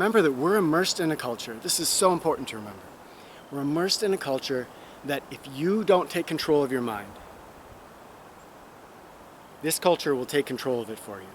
remember that we're immersed in a culture. This is so important to remember. We're immersed in a culture that if you don't take control of your mind, this culture will take control of it for you.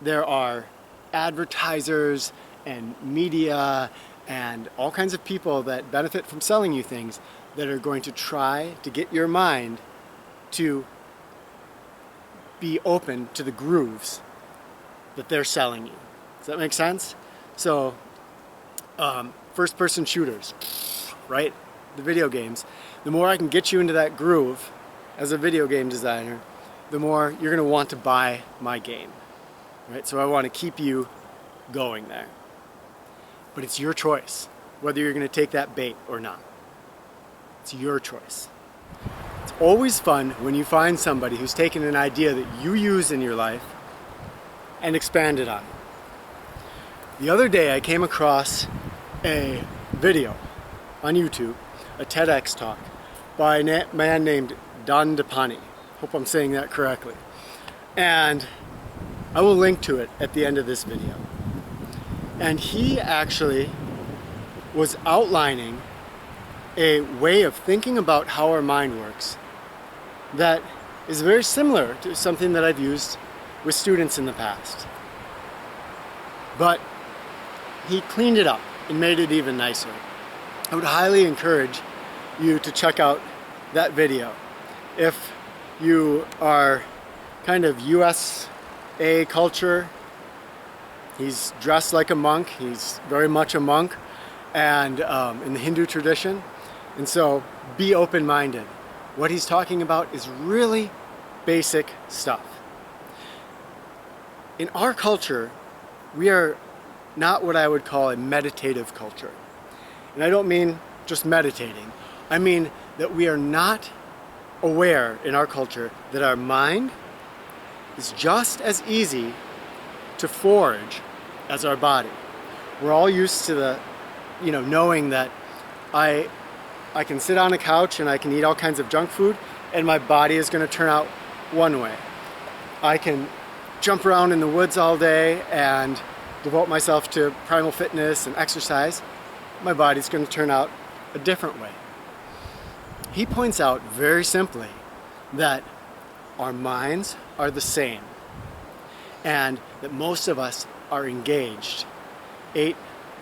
There are advertisers and media and all kinds of people that benefit from selling you things that are going to try to get your mind to be open to the grooves that they're selling you. Does that make sense? So, first-person shooters, right? The video games. The more I can get you into that groove as a video game designer, the more you're going to want to buy my game, right? So I want to keep you going there. But it's your choice whether you're going to take that bait or not. It's your choice. It's always fun when you find somebody who's taken an idea that you use in your life and expanded on it. The other day I came across a video on YouTube, a TEDx talk by a man named Don DePani. Hope I'm saying that correctly. And I will link to it at the end of this video. And he actually was outlining a way of thinking about how our mind works that is very similar to something that I've used with students in the past. But he cleaned it up and made it even nicer. I would highly encourage you to check out that video. If you are kind of USA culture, he's dressed like a monk, he's very much a monk, and in the Hindu tradition. And so be open-minded. What he's talking about is really basic stuff. In our culture, we are not what I would call a meditative culture. And I don't mean just meditating. I mean that we are not aware in our culture that our mind is just as easy to forage as our body. We're all used to knowing that I can sit on a couch and I can eat all kinds of junk food and my body is going to turn out one way. I can jump around in the woods all day and devote myself to primal fitness and exercise. My body's going to turn out a different way. He points out very simply that our minds are the same and that most of us are engaged 8,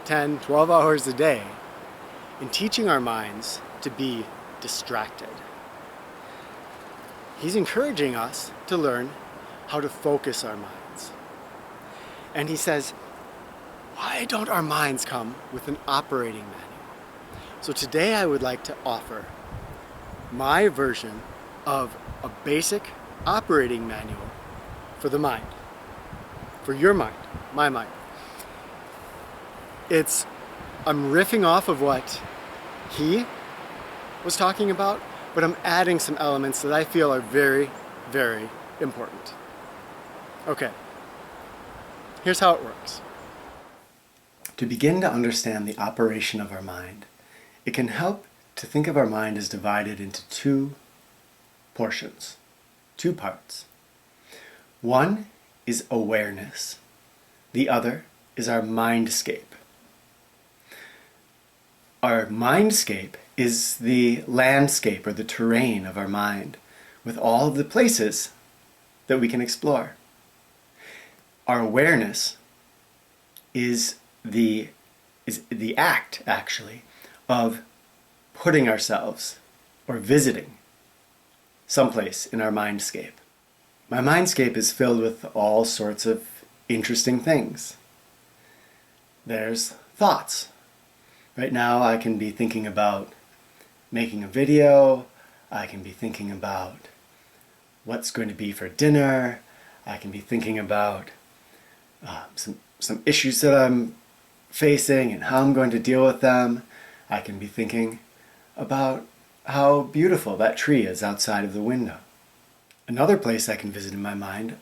10, 12 hours a day in teaching our minds to be distracted. He's encouraging us to learn how to focus our minds. And he says, why don't our minds come with an operating manual? So today I would like to offer my version of a basic operating manual for the mind, for your mind, my mind. I'm riffing off of what he was talking about, but I'm adding some elements that I feel are very, very important. Okay, here's how it works. To begin to understand the operation of our mind, it can help to think of our mind as divided into two portions, two parts. One is awareness. The other is our mindscape. Our mindscape is the landscape or the terrain of our mind with all of the places that we can explore. Our awareness is the act, actually, of putting ourselves or visiting someplace in our mindscape. My mindscape is filled with all sorts of interesting things. There's thoughts. Right now I can be thinking about making a video, I can be thinking about what's going to be for dinner, I can be thinking about some issues that I'm facing and how I'm going to deal with them. I can be thinking about how beautiful that tree is outside of the window. Another place I can visit in my mind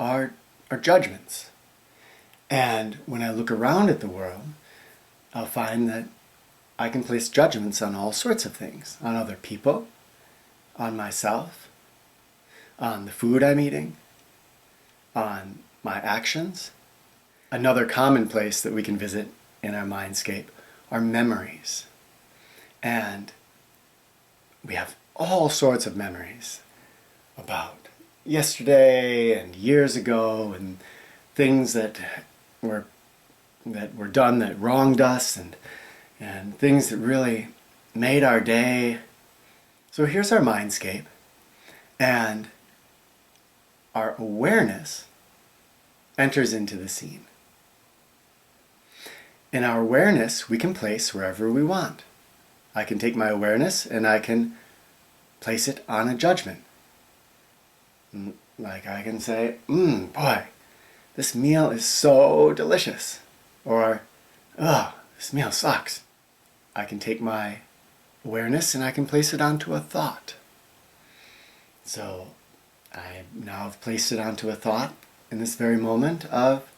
are judgments. And when I look around at the world, I'll find that I can place judgments on all sorts of things, on other people, on myself, on the food I'm eating, on my actions. Another common place that we can visit in our mindscape are memories. And we have all sorts of memories about yesterday and years ago and things that were done that wronged us and things that really made our day. So here's our mindscape, and our awareness enters into the scene. In our awareness, we can place wherever we want. I can take my awareness and I can place it on a judgment. Like I can say, boy, this meal is so delicious. Or, this meal sucks. I can take my awareness and I can place it onto a thought. So I now have placed it onto a thought in this very moment of,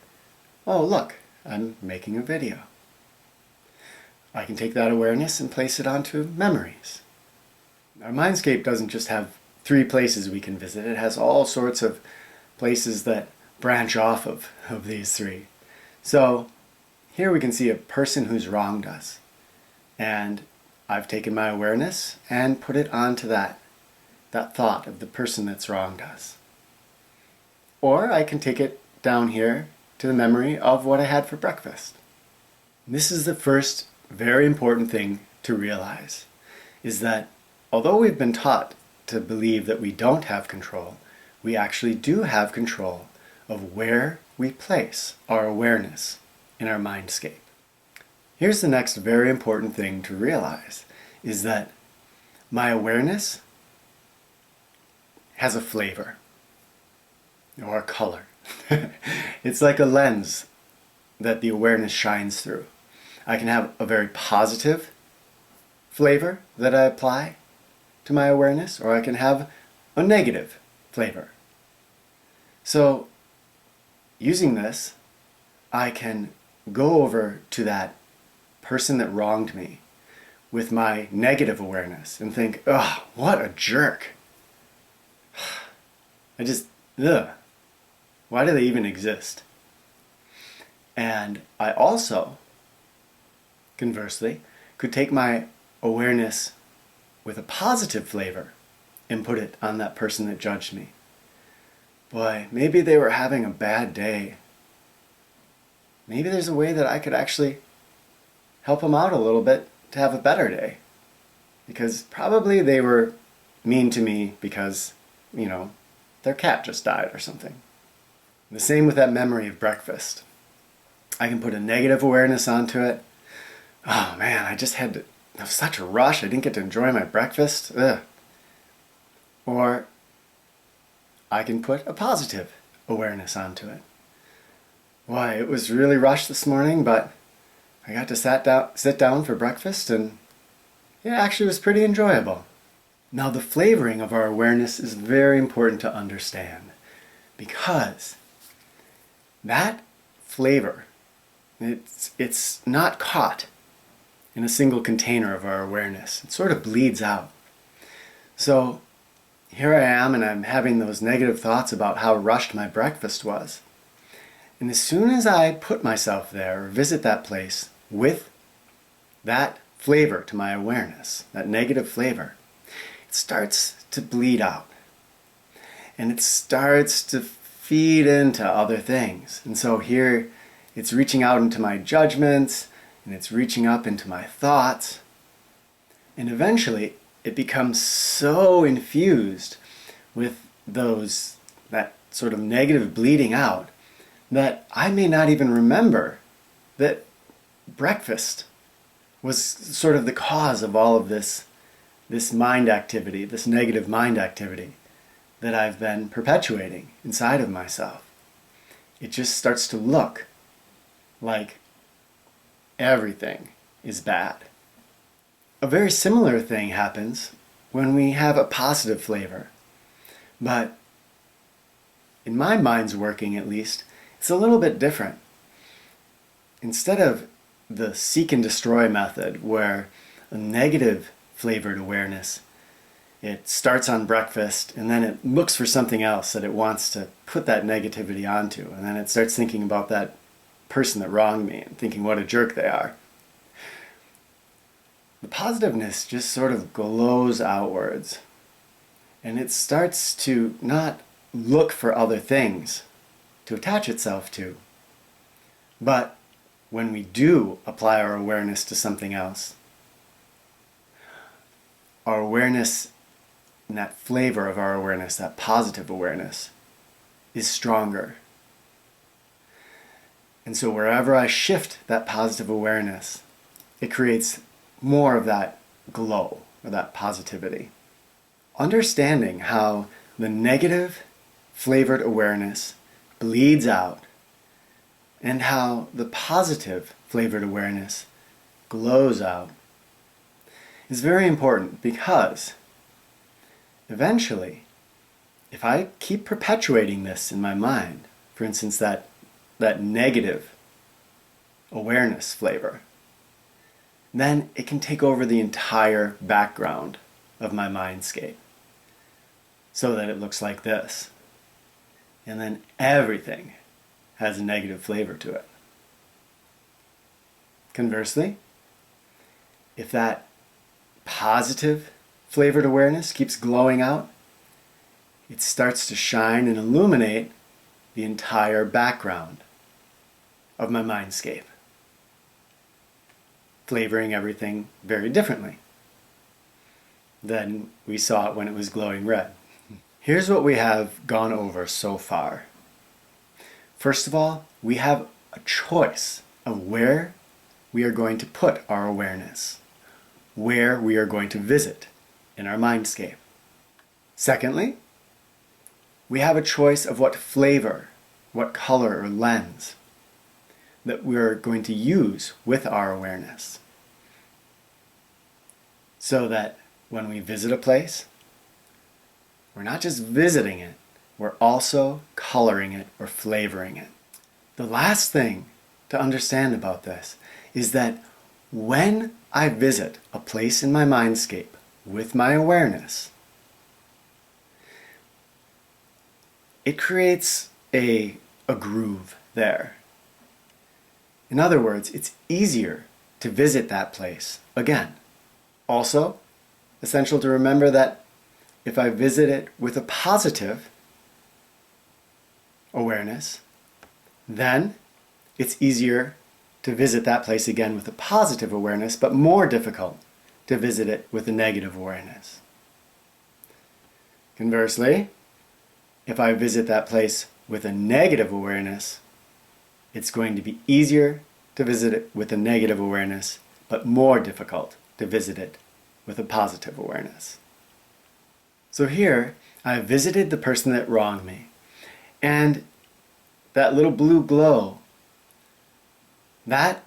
oh look, I'm making a video. I can take that awareness and place it onto memories. Our mindscape doesn't just have 3 places we can visit. It has all sorts of places that branch off of these 3. So here we can see a person who's wronged us. And I've taken my awareness and put it onto that thought of the person that's wronged us. Or I can take it down here to the memory of what I had for breakfast. This is the first very important thing to realize, is that although we've been taught to believe that we don't have control, we actually do have control of where we place our awareness in our mindscape. Here's the next very important thing to realize, is that my awareness has a flavor or a color. It's like a lens that the awareness shines through. I can have a very positive flavor that I apply to my awareness, or I can have a negative flavor. So using this, I can go over to that person that wronged me with my negative awareness and think, oh, what a jerk. Why do they even exist? And I also, conversely, could take my awareness with a positive flavor and put it on that person that judged me. Boy, maybe they were having a bad day. Maybe there's a way that I could actually help them out a little bit to have a better day. Because probably they were mean to me because, their cat just died or something. The same with that memory of breakfast. I can put a negative awareness onto it. Oh man, I just had such a rush. I didn't get to enjoy my breakfast. Ugh. Or I can put a positive awareness onto it. Why, it was really rushed this morning, but I got to sit down for breakfast, and it actually was pretty enjoyable. Now, the flavoring of our awareness is very important to understand, because that flavor, it's not caught in a single container of our awareness. It sort of bleeds out. So here I am, and I'm having those negative thoughts about how rushed my breakfast was. And as soon as I put myself there or visit that place with that flavor to my awareness, that negative flavor, it starts to bleed out. And it starts to feed into other things. And so here it's reaching out into my judgments, and it's reaching up into my thoughts. And eventually it becomes so infused with that sort of negative bleeding out, that I may not even remember that breakfast was sort of the cause of all of this mind activity, this negative mind activity that I've been perpetuating inside of myself. It just starts to look like everything is bad. A very similar thing happens when we have a positive flavor. But in my mind's working, at least, it's a little bit different. Instead of the seek and destroy method, where a negative flavored awareness, it starts on breakfast and then it looks for something else that it wants to put that negativity onto, and then it starts thinking about that person that wronged me and thinking what a jerk they are. The positiveness just sort of glows outwards, and it starts to not look for other things to attach itself to. But when we do apply our awareness to something else, our awareness and that flavor of our awareness, that positive awareness, is stronger. And so wherever I shift that positive awareness, it creates more of that glow or that positivity. Understanding how the negative flavored awareness bleeds out and how the positive flavored awareness glows out is very important, because eventually, if I keep perpetuating this in my mind, for instance, that negative awareness flavor, then it can take over the entire background of my mindscape so that it looks like this. And then everything has a negative flavor to it. Conversely, if that positive flavored awareness keeps glowing out, it starts to shine and illuminate the entire background of my mindscape, flavoring everything very differently than we saw it when it was glowing red. Here's what we have gone over so far. First of all, we have a choice of where we are going to put our awareness, where we are going to visit in our mindscape. Secondly, we have a choice of what flavor, what color or lens that we're going to use with our awareness, so that when we visit a place, we're not just visiting it, we're also coloring it or flavoring it. The last thing to understand about this is that when I visit a place in my mindscape with my awareness, it creates a groove there. In other words, it's easier to visit that place again. Also, essential to remember that if I visit it with a positive awareness, then it's easier to visit that place again with a positive awareness, but more difficult to visit it with a negative awareness. Conversely, if I visit that place with a negative awareness, it's going to be easier to visit it with a negative awareness, but more difficult to visit it with a positive awareness. So here, I visited the person that wronged me, and that little blue glow, that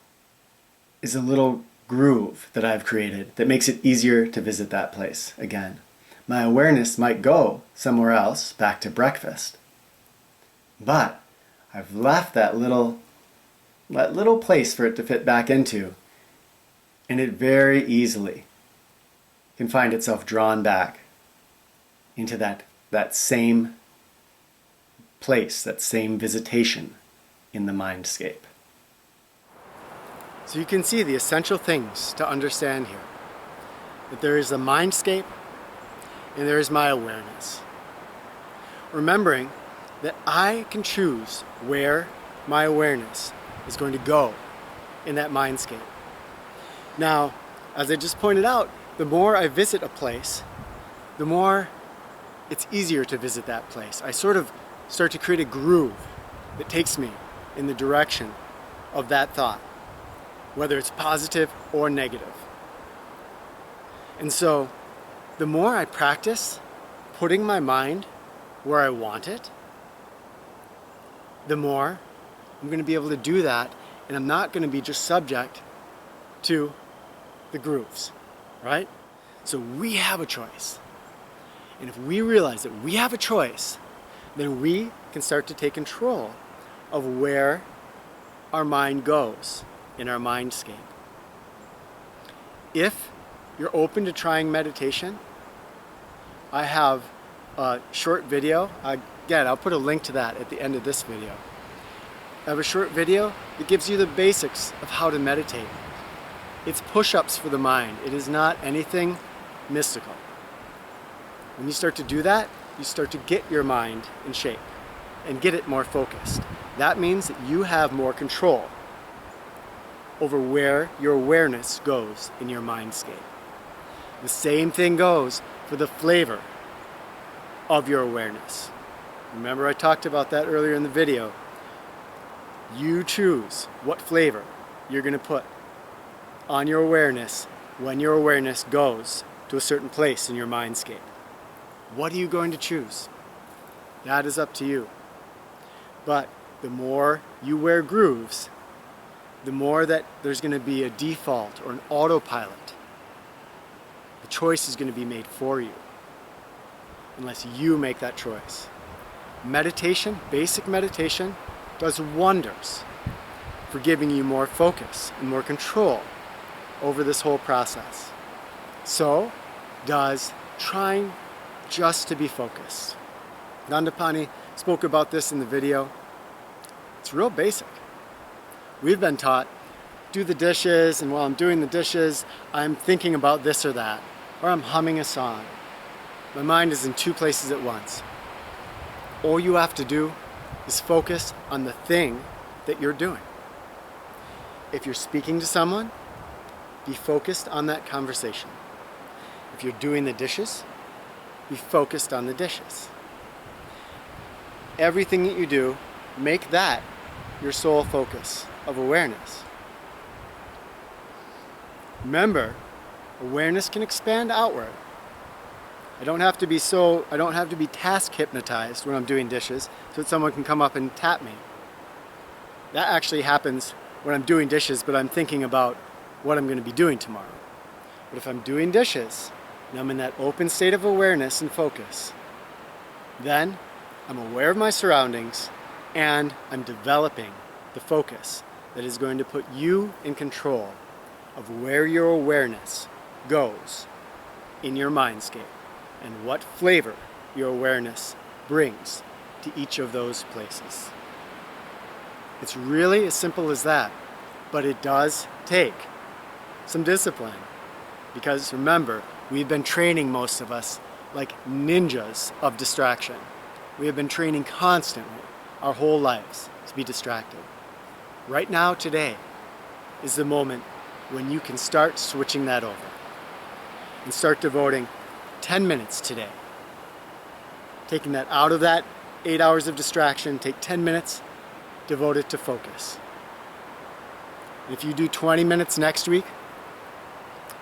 is a little groove that I've created that makes it easier to visit that place again. My awareness might go somewhere else, back to breakfast, but I've left that little place for it to fit back into, and it very easily can find itself drawn back into that same place, that same visitation in the mindscape. So you can see the essential things to understand here. That there is a mindscape and there is my awareness. Remembering that I can choose where my awareness is going to go in that mindscape. Now, as I just pointed out, the more I visit a place, the more it's easier to visit that place. I sort of start to create a groove that takes me in the direction of that thought, whether it's positive or negative. And so, the more I practice putting my mind where I want it, the more I'm going to be able to do that, and I'm not going to be just subject to the grooves, right? So we have a choice. And if we realize that we have a choice, then we can start to take control of where our mind goes in our mindscape. If you're open to trying meditation, I have a short video. Again, I'll put a link to that at the end of this video. I have a short video that gives you the basics of how to meditate. It's push-ups for the mind. It is not anything mystical. When you start to do that, you start to get your mind in shape and get it more focused. That means that you have more control over where your awareness goes in your mindscape. The same thing goes for the flavor of your awareness. Remember, I talked about that earlier in the video. You choose what flavor you're going to put on your awareness when your awareness goes to a certain place in your mindscape. What are you going to choose? That is up to you. But the more you wear grooves, the more that there's going to be a default or an autopilot. The choice is going to be made for you, unless you make that choice. Meditation, basic meditation, does wonders for giving you more focus and more control over this whole process. So does trying just to be focused. Dandapani spoke about this in the video. It's real basic. We've been taught, do the dishes, and while I'm doing the dishes, I'm thinking about this or that, or I'm humming a song. My mind is in two places at once. All you have to do is focus on the thing that you're doing. If you're speaking to someone, be focused on that conversation. If you're doing the dishes, be focused on the dishes. Everything that you do, make that your sole focus of awareness. Remember, awareness can expand outward. I don't have to be task hypnotized when I'm doing dishes so that someone can come up and tap me. That actually happens when I'm doing dishes, but I'm thinking about what I'm going to be doing tomorrow. But if I'm doing dishes, and I'm in that open state of awareness and focus, then I'm aware of my surroundings and I'm developing the focus that is going to put you in control of where your awareness goes in your mindscape and what flavor your awareness brings to each of those places. It's really as simple as that, but it does take some discipline, because remember, we've been training, most of us, like ninjas of distraction. We have been training constantly our whole lives to be distracted. Right now, today, is the moment when you can start switching that over and start devoting 10 minutes today. Taking that out of that 8 hours of distraction, take 10 minutes, devote it to focus. And if you do 20 minutes next week,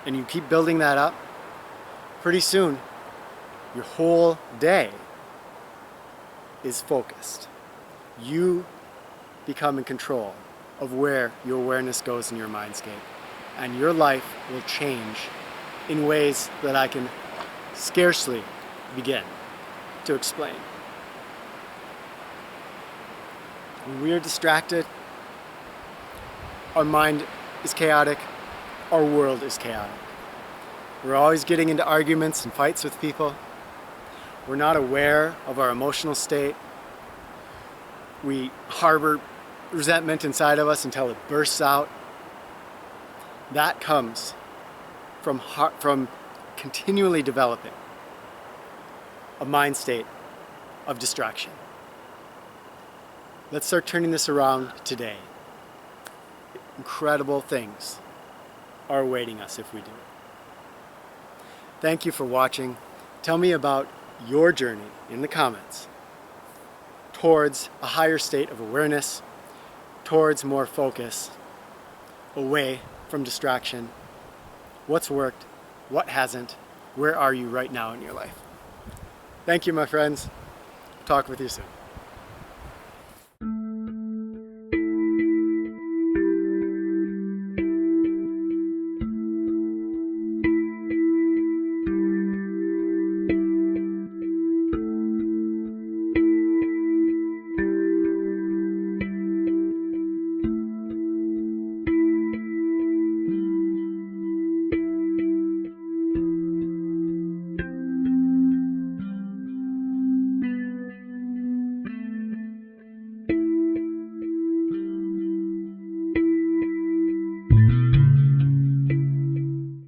and you keep building that up, pretty soon, your whole day is focused. You become in control of where your awareness goes in your mindscape, and your life will change in ways that I can scarcely begin to explain. When we are distracted, our mind is chaotic, our world is chaotic. We're always getting into arguments and fights with people. We're not aware of our emotional state. We harbor resentment inside of us until it bursts out. That comes from continually developing a mind state of distraction. Let's start turning this around today. Incredible things are awaiting us if we do. Thank you for watching. Tell me about your journey in the comments towards a higher state of awareness, towards more focus, away from distraction. What's worked? What hasn't? Where are you right now in your life? Thank you, my friends. Talk with you soon.